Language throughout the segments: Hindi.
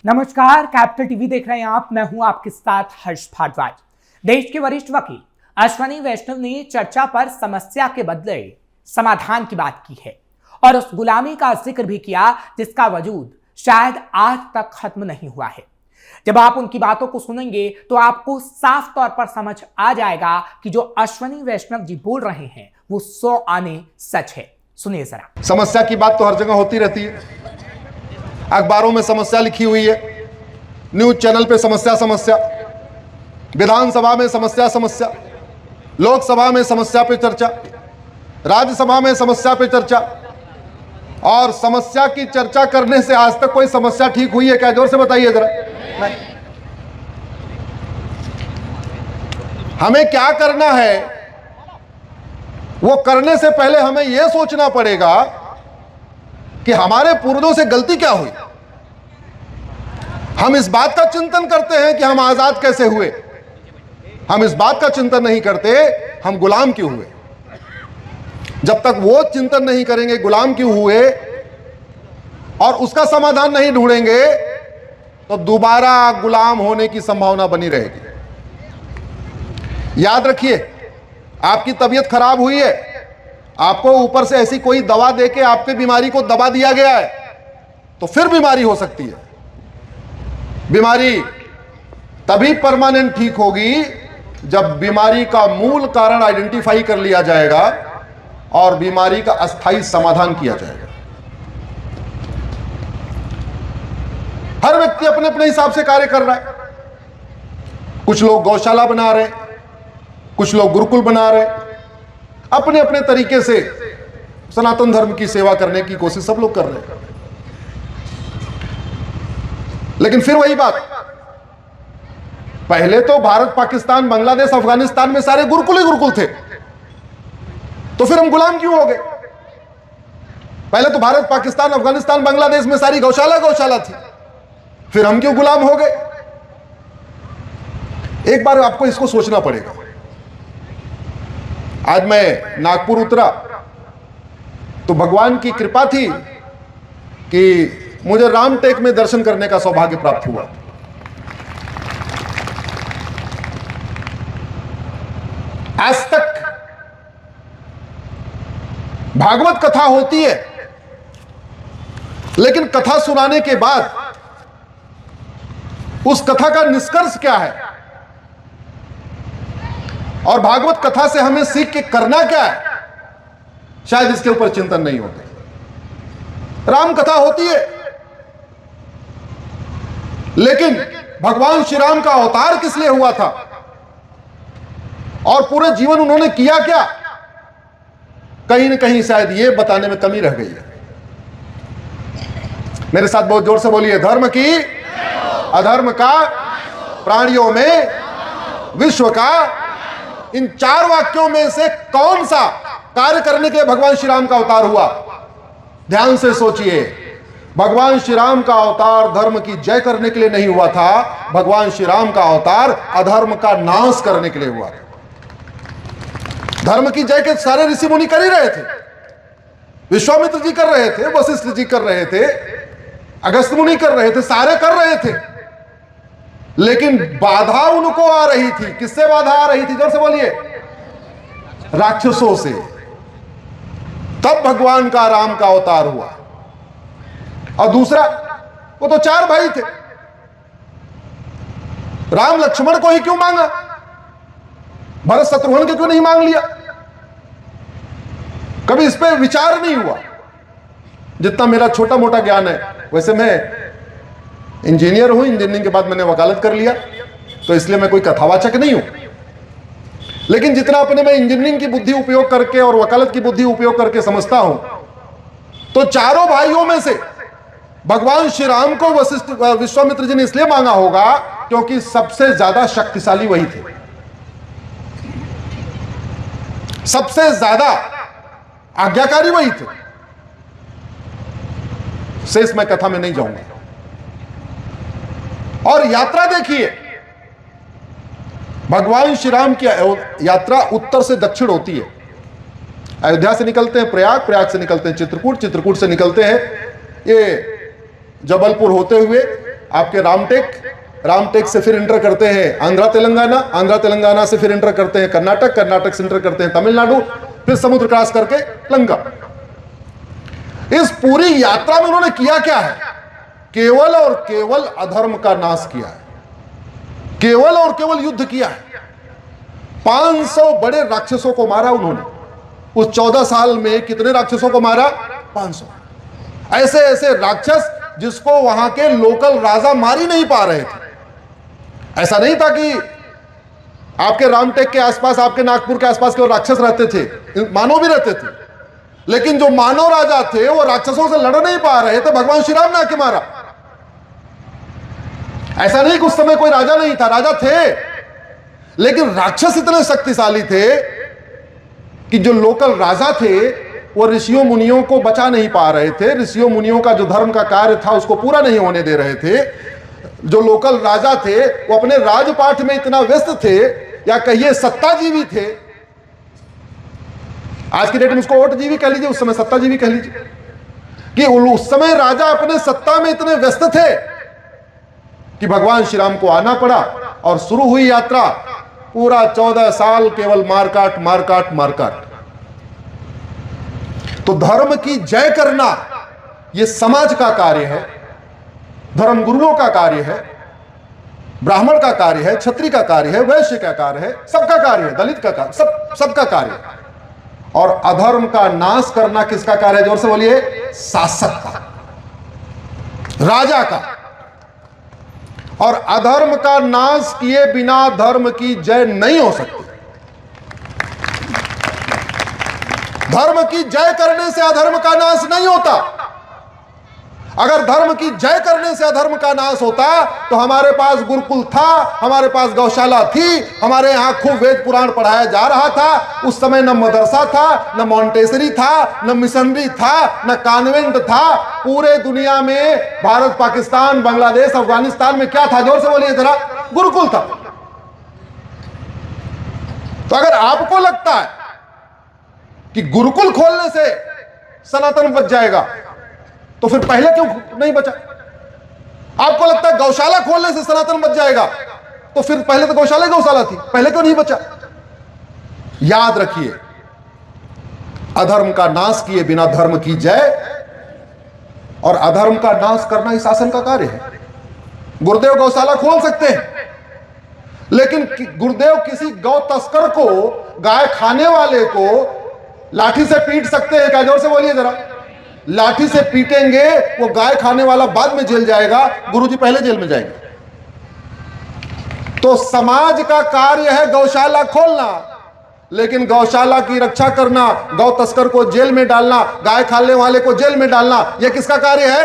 नमस्कार, कैपिटल टीवी देख रहे हैं आप। मैं हूं आपके साथ हर्ष भारद्वाज। देश के वरिष्ठ वकील अश्वनी वैष्णव ने चर्चा पर समस्या के बदले समाधान की बात की है और उस गुलामी का जिक्र भी किया जिसका वजूद शायद आज तक खत्म नहीं हुआ है। जब आप उनकी बातों को सुनेंगे तो आपको साफ तौर पर समझ आ जाएगा कि जो अश्वनी वैष्णव जी बोल रहे हैं वो 100 आने सच है। सुनिए जरा। समस्या की बात तो हर जगह होती रहती है। अखबारों में समस्या लिखी हुई है, न्यूज चैनल पे समस्या, विधानसभा में समस्या, लोकसभा में समस्या पे चर्चा, राज्यसभा में समस्या पे चर्चा। और समस्या की चर्चा करने से आज तक कोई समस्या ठीक हुई है क्या? जोर से बताइए जरा। नहीं। हमें क्या करना है, वो करने से पहले हमें यह सोचना पड़ेगा कि हमारे पूर्वजों से गलती क्या हुई। हम इस बात का चिंतन करते हैं कि हम आजाद कैसे हुए, हम इस बात का चिंतन नहीं करते हम गुलाम क्यों हुए। जब तक वो चिंतन नहीं करेंगे गुलाम क्यों हुए और उसका समाधान नहीं ढूंढेंगे तो दोबारा गुलाम होने की संभावना बनी रहेगी। याद रखिए, आपकी तबीयत खराब हुई है, आपको ऊपर से ऐसी कोई दवा देके आपके बीमारी को दबा दिया गया है तो फिर बीमारी हो सकती है। बीमारी तभी परमानेंट ठीक होगी जब बीमारी का मूल कारण आइडेंटिफाई कर लिया जाएगा और बीमारी का अस्थायी समाधान किया जाएगा। हर व्यक्ति अपने अपने हिसाब से कार्य कर रहा है। कुछ लोग गौशाला बना रहे, कुछ लोग गुरुकुल बना रहे, अपने अपने तरीके से सनातन धर्म की सेवा करने की कोशिश सब लोग कर रहे हैं। लेकिन फिर वही बात, पहले तो भारत, पाकिस्तान, बांग्लादेश, अफगानिस्तान में सारे गुरुकुल ही गुरुकुल थे, तो फिर हम गुलाम क्यों हो गए? पहले तो भारत, पाकिस्तान, अफगानिस्तान, बांग्लादेश में सारी गौशाला थी, फिर हम क्यों गुलाम हो गए? एक बार आपको इसको सोचना पड़ेगा। आज मैं नागपुर उतरा तो भगवान की कृपा थी कि मुझे रामटेक में दर्शन करने का सौभाग्य प्राप्त हुआ। आज तक भागवत कथा होती है, लेकिन कथा सुनाने के बाद उस कथा का निष्कर्ष क्या है और भागवत कथा से हमें सीख के करना क्या है, शायद इसके ऊपर चिंतन नहीं होता। राम कथा होती है, लेकिन भगवान श्री राम का अवतार किस लिए हुआ था और पूरे जीवन उन्होंने किया क्या, कहीं न कहीं शायद यह बताने में कमी रह गई है। मेरे साथ बहुत जोर से बोलिए, धर्म की अधर्म का, प्राणियों में विश्व का। इन 4 वाक्यों में से कौन सा कार्य करने के लिए भगवान श्री राम का अवतार हुआ? ध्यान से सोचिए। भगवान श्री राम का अवतार धर्म की जय करने के लिए नहीं हुआ था, भगवान श्री राम का अवतार अधर्म का नाश करने के लिए हुआ था। धर्म की जय के सारे ऋषि मुनि कर ही रहे थे, विश्वामित्र जी कर रहे थे, वशिष्ठ जी कर रहे थे, अगस्त्य मुनि कर रहे थे, सारे कर रहे थे, लेकिन बाधा उनको आ रही थी। किससे बाधा आ रही थी? जोर से बोलिए। राक्षसों से। तब भगवान का राम का अवतार हुआ। और दूसरा, वो तो 4 भाई थे, राम लक्ष्मण को ही क्यों मांगा? भरत शत्रुघ्न के क्यों नहीं मांग लिया? कभी इस पे विचार नहीं हुआ। जितना मेरा छोटा मोटा ज्ञान है, वैसे मैं इंजीनियर हूं, इंजीनियरिंग के बाद मैंने वकालत कर लिया, तो इसलिए मैं कोई कथावाचक नहीं हूं, लेकिन जितना अपने मैं इंजीनियरिंग की बुद्धि उपयोग करके और वकालत की बुद्धि उपयोग करके समझता हूं, तो 4 भाइयों में से भगवान श्री राम को वशिष्ठ विश्वामित्र जी ने इसलिए मांगा होगा क्योंकि सबसे ज्यादा शक्तिशाली वही थे, सबसे ज्यादा आज्ञाकारी वही थे। शेष मैं कथा में नहीं जाऊंगा। और यात्रा देखिए, भगवान श्री राम की यात्रा उत्तर से दक्षिण होती है। अयोध्या से निकलते हैं प्रयाग, प्रयाग से निकलते हैं चित्रकूट, चित्रकूट से निकलते हैं ये जबलपुर होते हुए आपके रामटेक से फिर इंटर करते हैं आंध्रा तेलंगाना से फिर इंटर करते हैं कर्नाटक से इंटर करते हैं तमिलनाडु, फिर समुद्र क्रॉस करके लंका। इस पूरी यात्रा में उन्होंने किया क्या है? केवल और केवल अधर्म का नाश किया है, केवल और केवल युद्ध किया है। 500 बड़े राक्षसों को मारा उन्होंने। उस 14 साल में कितने राक्षसों को मारा? 500। ऐसे ऐसे राक्षस जिसको वहां के लोकल राजा मार ही नहीं पा रहे थे। ऐसा नहीं था कि आपके रामटेक के आसपास, आपके नागपुर के आसपास केवल राक्षस रहते थे, मानव भी रहते थे, लेकिन जो मानव राजा थे वो राक्षसों से लड़ नहीं पा रहे थे, भगवान श्री राम ने आके मारा। ऐसा नहीं कि उस समय कोई राजा नहीं था, राजा थे, लेकिन राक्षस इतने शक्तिशाली थे कि जो लोकल राजा थे वो ऋषियों मुनियों को बचा नहीं पा रहे थे। ऋषियों मुनियों का जो धर्म का कार्य था उसको पूरा नहीं होने दे रहे थे। जो लोकल राजा थे वो अपने राजपाट में इतना व्यस्त थे, या कहिए सत्ताजीवी थे। आज की डेट में उसको ओटजीवी कह लीजिए, उस समय सत्ताजीवी कह लीजिए, कि उस समय राजा अपने सत्ता में इतने व्यस्त थे कि भगवान श्री राम को आना पड़ा और शुरू हुई यात्रा। पूरा 14 साल केवल मारकाट। तो धर्म की जय करना यह समाज का कार्य है, धर्म गुरुओं का कार्य है, ब्राह्मण का कार्य है, क्षत्रिय का कार्य है, वैश्य का कार्य है, सबका कार्य है, दलित का कार्य, सबका कार्य है। और अधर्म का नाश करना किसका कार्य है? जोर से बोलिए। शासक का, राजा का। और अधर्म का नाश किए बिना धर्म की जय नहीं हो सकती। धर्म की जय करने से अधर्म का नाश नहीं होता। अगर धर्म की जय करने से अधर्म का नाश होता तो हमारे पास गुरुकुल था, हमारे पास गौशाला थी, हमारे यहां खूब वेद पुराण पढ़ाया जा रहा था। उस समय न मदरसा था, न मॉन्टेसरी था, न मिशनरी था, न कॉन्वेंट था। पूरे दुनिया में भारत, पाकिस्तान, बांग्लादेश, अफगानिस्तान में क्या था? जोर से बोलिए जरा। गुरुकुल था। तो अगर आपको लगता है कि गुरुकुल खोलने से सनातन बच जाएगा तो फिर पहले क्यों नहीं बचा? आपको लगता है गौशाला खोलने से सनातन बच जाएगा तो फिर पहले तो गौशाला थी, पहले क्यों नहीं बचा? याद रखिए, अधर्म का नाश किए बिना धर्म की जय, और अधर्म का नाश करना ही शासन का कार्य है। गुरुदेव गौशाला खोल सकते हैं, लेकिन गुरुदेव किसी गौ तस्कर को, गाय खाने वाले को लाठी से पीट सकते हैं क्या? जोर से बोलिए जरा। लाठी से पीटेंगे, वो गाय खाने वाला बाद में जेल जाएगा, गुरुजी पहले जेल में जाएंगे। तो समाज का कार्य है गौशाला खोलना, लेकिन गौशाला की रक्षा करना, गौ तस्कर को जेल में डालना, गाय खाने वाले को जेल में डालना, यह किसका कार्य है?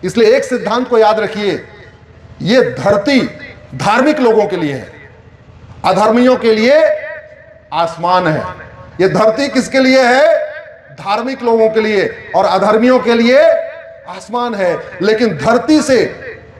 इसलिए एक सिद्धांत को याद रखिए, यह धरती धार्मिक लोगों के लिए है, अधर्मियों के लिए आसमान है। यह धरती किसके लिए है? धार्मिक लोगों के लिए, और अधर्मियों के लिए आसमान है। लेकिन धरती से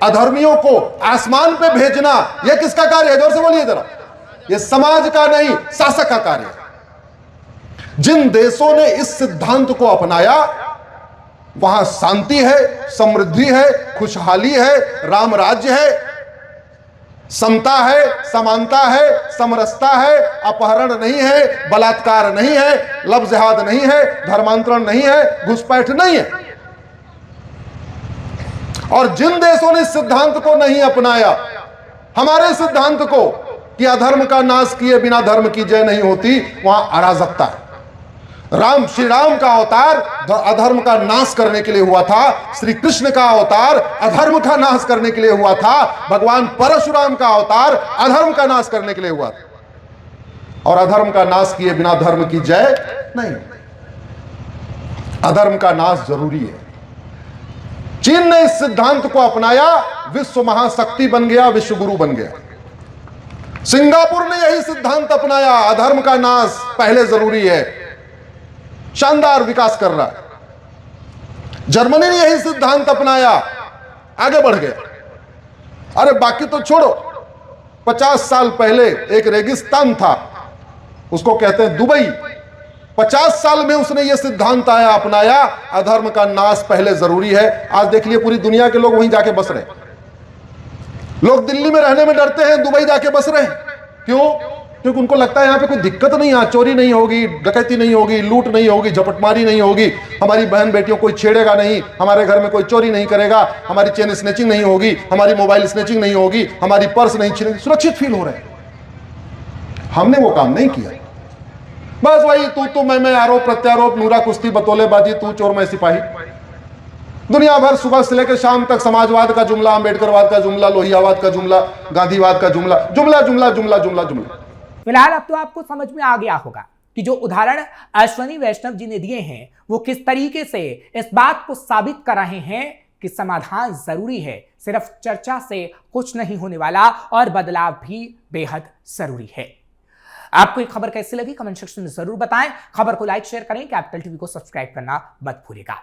अधर्मियों को आसमान पे भेजना यह किसका कार्य है? जोर से बोलिए जरा। यह समाज का नहीं, शासक का कार्य है। जिन देशों ने इस सिद्धांत को अपनाया वहां शांति है, समृद्धि है, खुशहाली है, राम राज्य है, समता है, समानता है, समरसता है, अपहरण नहीं है, बलात्कार नहीं है, लव जिहाद नहीं है, धर्मांतरण नहीं है, घुसपैठ नहीं है। और जिन देशों ने इस सिद्धांत को नहीं अपनाया, हमारे सिद्धांत को कि अधर्म का नाश किए बिना धर्म की जय नहीं होती, वहां अराजकता है। श्री राम का अवतार अधर्म का नाश करने के लिए हुआ था, श्री कृष्ण का अवतार अधर्म का नाश करने के लिए हुआ था, भगवान परशुराम का अवतार अधर्म का नाश करने के लिए हुआ था। और अधर्म का नाश किए बिना धर्म की जय नहीं। अधर्म का नाश जरूरी है। चीन ने इस सिद्धांत को अपनाया, विश्व महाशक्ति बन गया, विश्व गुरु बन गया। सिंगापुर ने यही सिद्धांत अपनाया, अधर्म का नाश पहले जरूरी है, शानदार विकास कर रहा है। जर्मनी ने यही सिद्धांत अपनाया, आगे बढ़ गया। अरे बाकी तो छोड़ो, 50 साल पहले एक रेगिस्तान था, उसको कहते हैं दुबई। 50 साल में उसने यह सिद्धांत अपनाया, अधर्म का नाश पहले जरूरी है। आज देख लिए पूरी दुनिया के लोग वहीं जाके बस रहे हैं। लोग दिल्ली में रहने में डरते हैं, दुबई जाके बस रहे हैं। क्यों? क्योंकि उनको लगता है यहां पे कोई दिक्कत नहीं है, चोरी नहीं होगी, डकैती नहीं होगी, लूट नहीं होगी, झपटमारी नहीं होगी, हमारी बहन बेटियों कोई छेड़ेगा नहीं, हमारे घर में कोई चोरी नहीं करेगा, हमारी चेन स्नैचिंग नहीं होगी, हमारी मोबाइल स्नैचिंग नहीं होगी, हमारी पर्स नहीं छीनेगी, सुरक्षित फील हो रहे हैं। हमने वो काम नहीं किया। बस वही तू मैं, आरोप प्रत्यारोप, नूरा कुश्ती, बतौलेबाजी, तू चोर मैं सिपाही। दुनिया भर सुबह से लेकर शाम तक समाजवाद का जुमला, अंबेडकरवाद का जुमला, लोहियावाद का जुमला, गांधीवाद का जुमला, जुमला जुमला जुमला जुमला जुमला। फिलहाल अब तो आपको समझ में आ गया होगा कि जो उदाहरण अश्वनी वैष्णव जी ने दिए हैं वो किस तरीके से इस बात को साबित कर रहे हैं कि समाधान जरूरी है, सिर्फ चर्चा से कुछ नहीं होने वाला और बदलाव भी बेहद जरूरी है। आपको ये खबर कैसी लगी कमेंट सेक्शन में जरूर बताएं। खबर को लाइक शेयर करें, कैपिटल टीवी को सब्सक्राइब करना मत भूलिएगा।